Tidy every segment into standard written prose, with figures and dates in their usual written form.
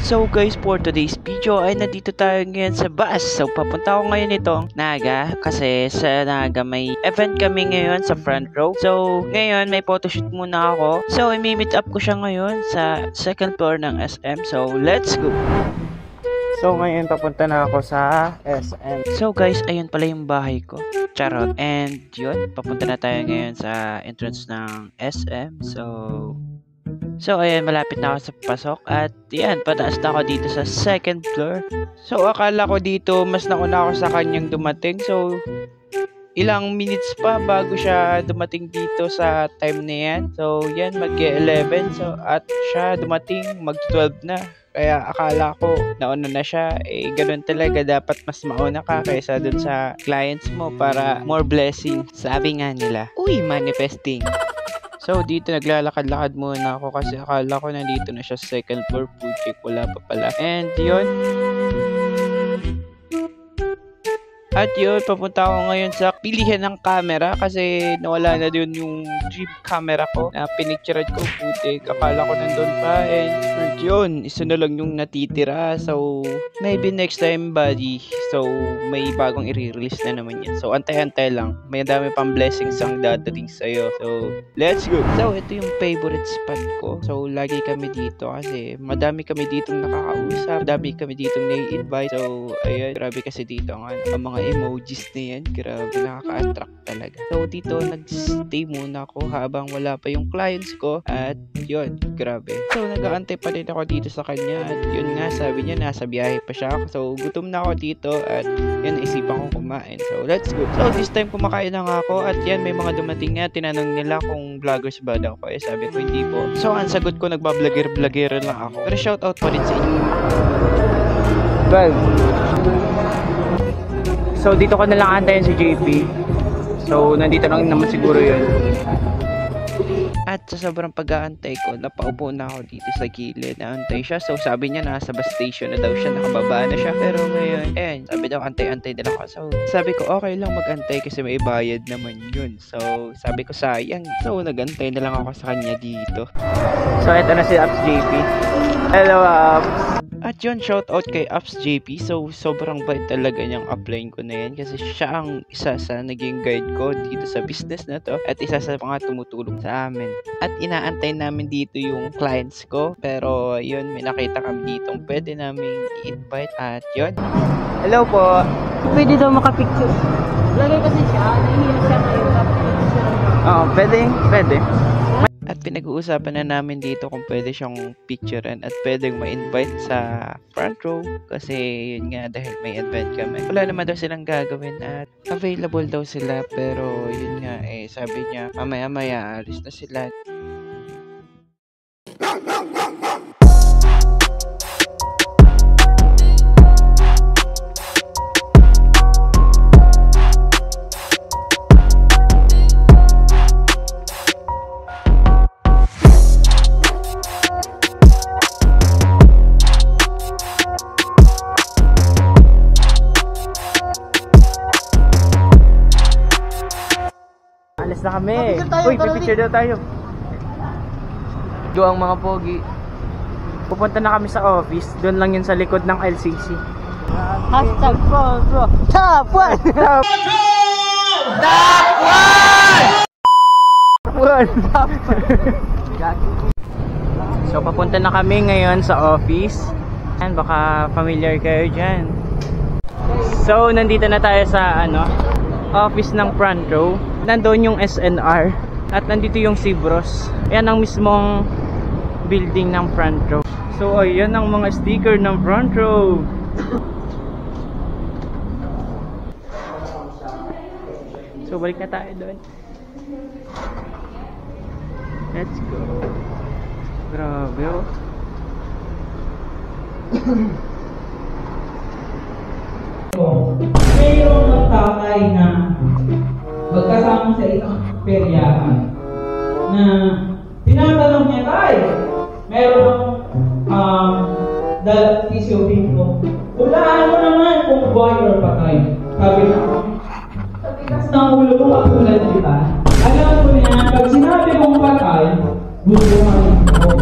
So guys, for today's video ay nandito tayo ngayon sa bus. So papunta ako ngayon itong Naga kasi sa Naga may event kami ngayon sa front row. So ngayon may photoshoot muna ako. So i-meet up ko siya ngayon sa second floor ng SM. So let's go! So ngayon papunta na ako sa SM. So guys, ayun pala yung bahay ko. Charot. And yun, papunta na tayo ngayon sa entrance ng SM. So ayan, malapit na ako sa pasok at yan, pataas na ako dito sa second floor. So akala ko dito mas nauna ako sa kanyang dumating. So ilang minutes pa bago siya dumating dito sa time na yan. So yan, mag-11. So at siya dumating mag-12 na. Kaya akala ko nauna na siya. Eh ganun talaga, dapat mas mauna ka kaysa dun sa clients mo para more blessing. Sabi nga nila, uy, manifesting. So dito naglalakad-lakad muna ako kasi akala ko nandito na siya sa second floor. Putik, wala pa pala. And yun. At yun, papunta ako ngayon sa pilihan ng camera kasi nawala na dun yung dream camera ko na pinicturean ko. Putik, akala ko nandun pa. And yun, isa na lang yung natitira. So maybe next time, buddy. So may bagong i-release na naman yan. So antay-antay lang. May dami pang blessings ang dadating sa'yo. So let's go! So ito yung favorite spot ko. So lagi kami dito kasi madami kami ditong nakakausap. Madami kami ditong nai-invite. So ayun, grabe kasi dito ang mga emojis na yan. Grabe, nakaka-attract talaga. So dito nag-stay muna ako habang wala pa yung clients ko. At yun, grabe. So nag-aantay pa din ako dito sa kanya. At yun nga, sabi niya nasa biyahe pa siya. So gutom na ako dito at yan, isipan ko kumain. So let's go. So this time kumakain na nga ako. At yan, may mga dumating nga. Tinanong nila kung vloggers ba daw ako. Eh sabi ko hindi po. So ang sagot ko, nagbablogger lang ako. Pero shoutout pa rin sa inyo. Well, so dito ko na lang antayin si JP. So nandito lang naman siguro yun. At sa sobrang pag-aantay ko, napaupo na ako dito sa gilid. Naantay siya. So sabi niya nasa bus station na daw siya, nakababa na siya. Pero ngayon, sabi daw antay-antay din ako. So sabi ko okay lang mag-antay kasi may bayad naman yun. So sabi ko sayang. So nag-antay na lang ako sa kanya dito. So eto na si Apps JP. Hello Apps! At yun, shoutout kay Apps JP. So sobrang bait talaga niyang upline ko na yan kasi siya ang isa sa naging guide ko dito sa business na to at isa sa mga tumutulong sa amin. At inaantay namin dito yung clients ko, pero yun, may nakita kami dito pwede namin i-invite. At yun, hello po, pwede daw makapicture. Lagay kasi siya, nahihiya siya ngayon. Oo, pwede. At pinag-uusapan na namin dito kung pwede siyang picturean at pwedeng ma-invite sa front row kasi yun nga, dahil may event kami. Wala naman daw silang gagawin at available daw sila, pero yun nga sabi niya mamaya alis na sila. Alis na kami. Uy, pipicture daw tayo. Doon ang mga pogi. Pupunta na kami sa office. Doon lang yun sa likod ng LCC. Hashtag bro. Top 1! Top 1! So papunta na kami ngayon sa office. And baka familiar kayo dyan. So nandito na tayo sa office ng front row. Nandoon yung SNR at nandito yung Cibros. Yan ang mismong building ng front row. So ayan ang mga sticker ng front row. So balik na tayo doon. Let's go. Grabe oh. Mayroong nagtakay na magkasama sa isang peryahan na tinatanong niya tayo, meron dalang tissue ko. Hulaan mo naman kung buhay or patay. Sabi na, sa tigas ng ulo ko katulad, di ba? Alam ko niya, pag sinabi kong patay, gusto ka rin ako.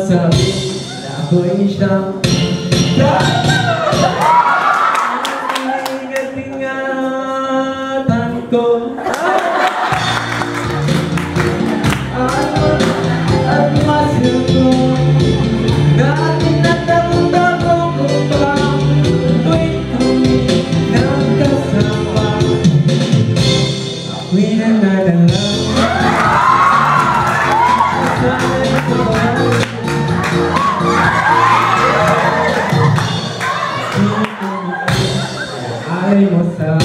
masabi na ako'y siyang ingatan ko. At masunod na tinatamo-tamo ko pa tuwing kami nagkasama. Ako'y nanadala ay mo sa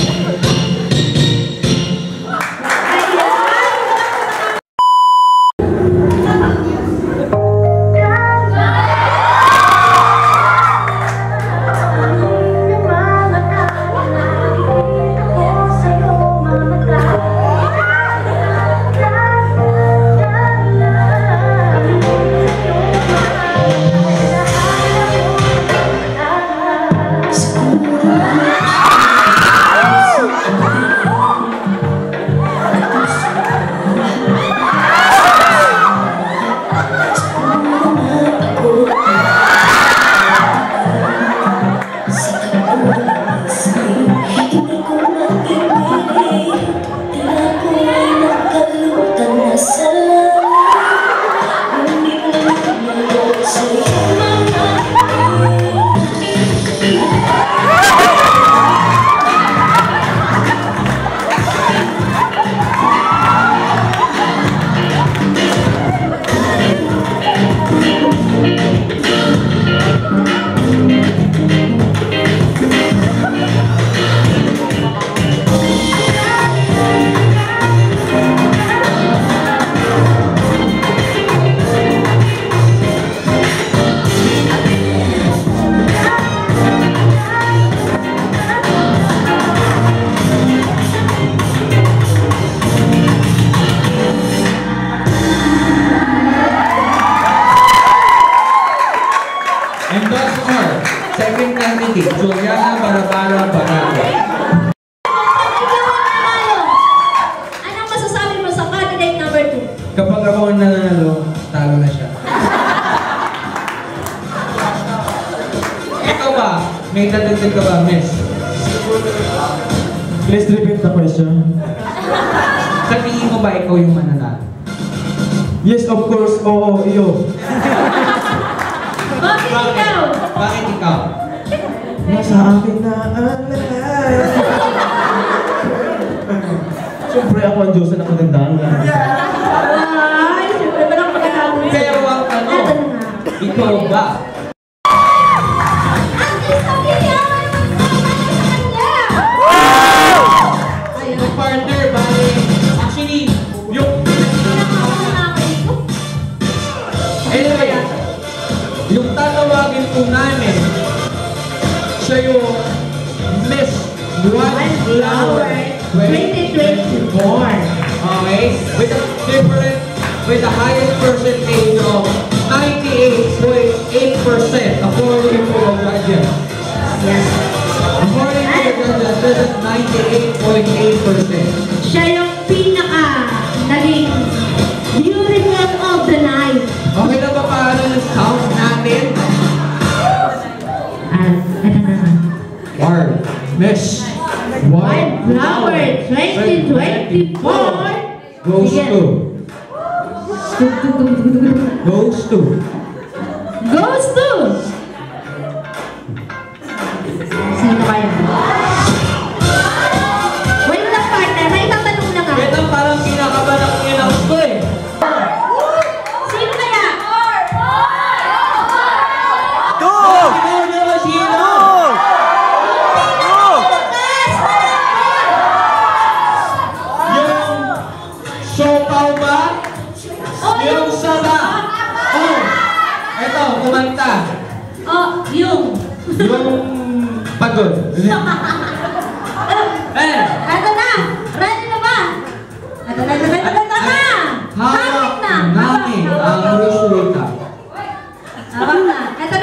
and thus far, second candidate, Juliana Barabara Barako. Anong masasabi mo sa candidate number 2? Kapag ako ang nanalo, talo na siya. Ikaw ba? May tatagdag ka ba, miss? Please repeat the question. Sa tingin mo ba ikaw yung mananalo? Yes, of course. Oo, iyo. Bakit ikaw? Bakit ikaw? Nasa akin na ang lahat. Siyempre ako ang Diyos na kagandahan. Ay, siyempre ba lang pagkakataon? Pero ang tanong, ikaw ba? Yung partner, bali, actually, yung anyway, yung tatawagin po namin, siya yung Miss Wildflower 2024. Okay? With the highest percentage of 98.8% according to the judges. Yes. According to the judges, this is 98.8%. Siya yung pinaka naging beautiful of the night. Okay na ba paano yung sound natin? Ito na. Word. Miss Wildflower 2024 goes Sige. to. Goes to. Goes to sino kaya? Wait lang partner, may tatanong na ka. Wait lang, parang kinakabahan ako in-out ko eh. Sino kaya? Sino na sino? Yung siopaw ba? Yung saba? Oh, eto, kumanta. Oh, yung Yung pagod. Eh, Ito na! Ready na ba? Ito na! hawak namin ang resulta. Hawak na. Ito